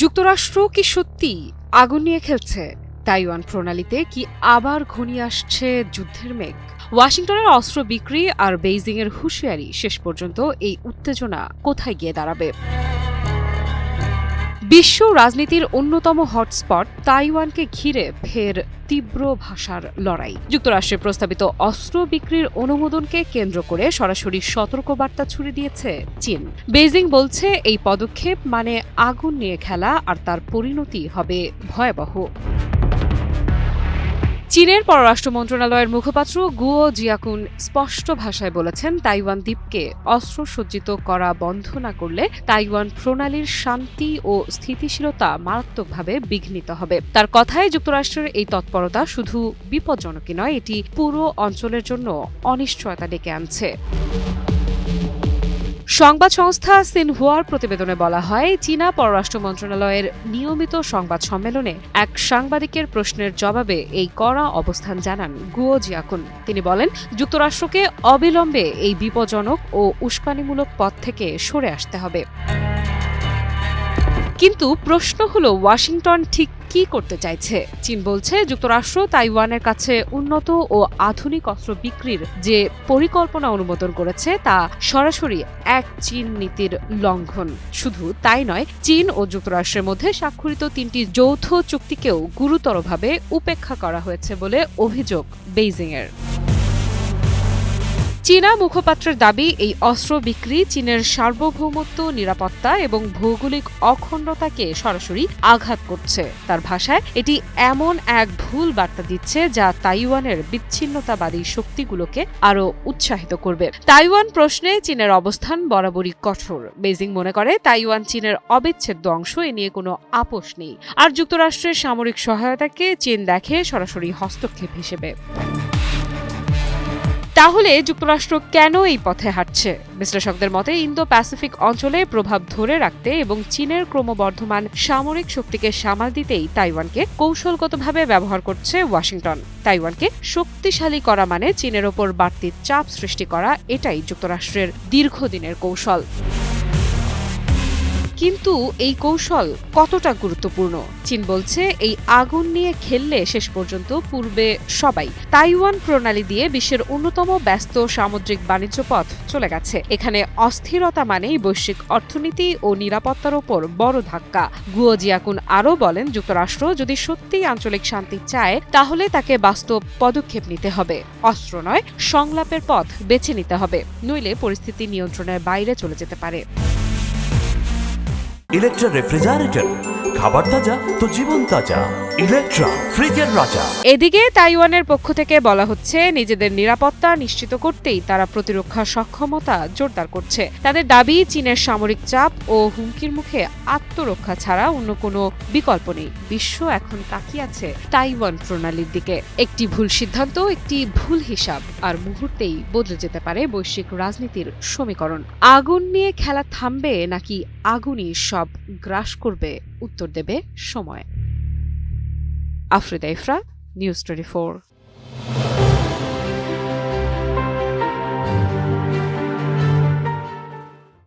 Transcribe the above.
যুক্তরাষ্ট্র কি সত্যি আগুন নিয়ে খেলছে? তাইওয়ান প্রণালীতে কি আবার ঘনিয়ে আসছে যুদ্ধের মেঘ? ওয়াশিংটনের অস্ত্র বিক্রি আর বেইজিংয়ের হুঁশিয়ারি, শেষ পর্যন্ত এই উত্তেজনা কোথায় গিয়ে দাঁড়াবে? বিশ্ব রাজনীতির অন্যতম হটস্পট তাইওয়ানকে ঘিরে ফের তীব্র ভাষার লড়াই। যুক্তরাষ্ট্রের প্রস্তাবিত অস্ত্র বিক্রির অনুমোদনকে কেন্দ্র করে সরাসরি সতর্কবার্তা ছুড়ে দিয়েছে চীন। বেইজিং বলছে এই পদক্ষেপ মানে আগুন নিয়ে খেলা, আর তার পরিণতি হবে ভয়াবহ। চীনের পররাষ্ট্র মন্ত্রণালয়ের মুখপাত্র গুয়ো জিয়াকুন স্পষ্ট ভাষায় বলেছেন, তাইওয়ান দ্বীপকে অস্ত্রসজ্জিত করা বন্ধ না করলে তাইওয়ান প্রণালীর শান্তি ও স্থিতিশীলতা মারাত্মকভাবে বিঘ্নিত হবে। তার কথায় যুক্তরাষ্ট্রের এই তৎপরতা শুধু বিপজ্জনকই নয়, এটি পুরো অঞ্চলের জন্য অনিশ্চয়তা ডেকে আনছে। সংবাদ সংস্থা সিনহুয়ার প্রতিবেদনে বলা হয়, চীনা পররাষ্ট্র মন্ত্রণালয়ের নিয়মিত সংবাদ সম্মেলনে এক সাংবাদিকের প্রশ্নের জবাবে এই কড়া অবস্থান জানান গুয়ো জিয়াকুন। তিনি বলেন, যুক্তরাষ্ট্রকে অবিলম্বে এই বিপজ্জনক ও উস্কানিমূলক পথ থেকে সরে আসতে হবে। কিন্তু প্রশ্ন হলো, ওয়াশিংটন ঠিক কি করতে চাইছে? চীন বলছে, যুক্তরাষ্ট্র তাইওয়ানের কাছে উন্নত ও আধুনিক অস্ত্র বিক্রির যে পরিকল্পনা অনুমোদন করেছে তা সরাসরি এক চীন নীতির লঙ্ঘন। শুধু তাই নয়, চীন ও যুক্তরাষ্ট্রের মধ্যে স্বাক্ষরিত 3টি যৌথ চুক্তিকেও গুরুতরভাবে উপেক্ষা করা হয়েছে বলে অভিযোগ বেইজিংয়ের। চীনা মুখপাত্রের দাবি, এই অস্ত্র বিক্রি চীনের সার্বভৌমত্ব, নিরাপত্তা এবং ভৌগোলিক অখণ্ডতাকে সরাসরি আঘাত করছে। তার ভাষায়, এটি এমন এক ভুল বার্তা দিচ্ছে যা তাইওয়ানের বিচ্ছিন্নতাবাদী শক্তিগুলোকে আরও উৎসাহিত করবে। তাইওয়ান প্রশ্নে চীনের অবস্থান বরাবরই কঠোর। বেইজিং মনে করে তাইওয়ান চীনের অবিচ্ছেদ্য অংশ, এ নিয়ে কোনো আপোষ নেই। আর যুক্তরাষ্ট্রের সামরিক সহায়তাকে চীন দেখে সরাসরি হস্তক্ষেপ হিসেবে। তাহলে যুক্তরাষ্ট্র কেন এই পথে হাঁটছে? বিশ্লেষকদের মতে, ইন্দো প্যাসিফিক অঞ্চলে প্রভাব ধরে রাখতে এবং চীনের ক্রমবর্ধমান সামরিক শক্তিকে সামাল দিতেই তাইওয়ানকে কৌশলগতভাবে ব্যবহার করছে ওয়াশিংটন। তাইওয়ানকে শক্তিশালী করা মানে চীনের ওপর বাড়তি চাপ সৃষ্টি করা, এটাই যুক্তরাষ্ট্রের দীর্ঘদিনের কৌশল। কিন্তু এই কৌশল কতটা গুরুত্বপূর্ণ? চীন বলছে, এই আগুন নিয়ে খেললে শেষ পর্যন্ত পূর্বে সবাই। তাইওয়ান প্রণালী দিয়ে বিশ্বের অন্যতম ব্যস্ত সামুদ্রিক বাণিজ্য পথ চলে গেছে। এখানে অস্থিরতা মানেই বৈশ্বিক অর্থনীতি ও নিরাপত্তার ওপর বড় ধাক্কা। গুয়ো জিয়াকুন আরও বলেন, যুক্তরাষ্ট্র যদি সত্যিই আঞ্চলিক শান্তি চায়, তাহলে তাকে বাস্তব পদক্ষেপ নিতে হবে। অস্ত্র নয়, সংলাপের পথ বেছে নিতে হবে, নইলে পরিস্থিতি নিয়ন্ত্রণের বাইরে চলে যেতে পারে। ইলেকট্রা রেফ্রিজারেটর, খাবার তাজা তো জীবন তাজা। ইলেকট্রা, ফ্রিজের রাজা। এদিকে তাইওয়ানের পক্ষ থেকে বলা হচ্ছে, নিজেদের নিরাপত্তা নিশ্চিত করতেই তারা প্রতিরক্ষা সক্ষমতা জোরদার করছে। তাদের দাবি, চীনের সামরিক চাপ ও হুমকির মুখে আত্মরক্ষা ছাড়া অন্য কোনো বিকল্প নেই। বিশ্ব এখন তাকিয়ে আছে তাইওয়ান প্রণালীর দিকে। একটি ভুল সিদ্ধান্ত, একটি ভুল হিসাব, আর মুহূর্তেই বদলে যেতে পারে বৈশ্বিক রাজনীতির সমীকরণ। আগুন নিয়ে খেলা থামবে নাকি আগুনই সব গ্রাস করবে? উত্তর দেবে সময়। আফ্রিদা ইফরা, নিউজ 24।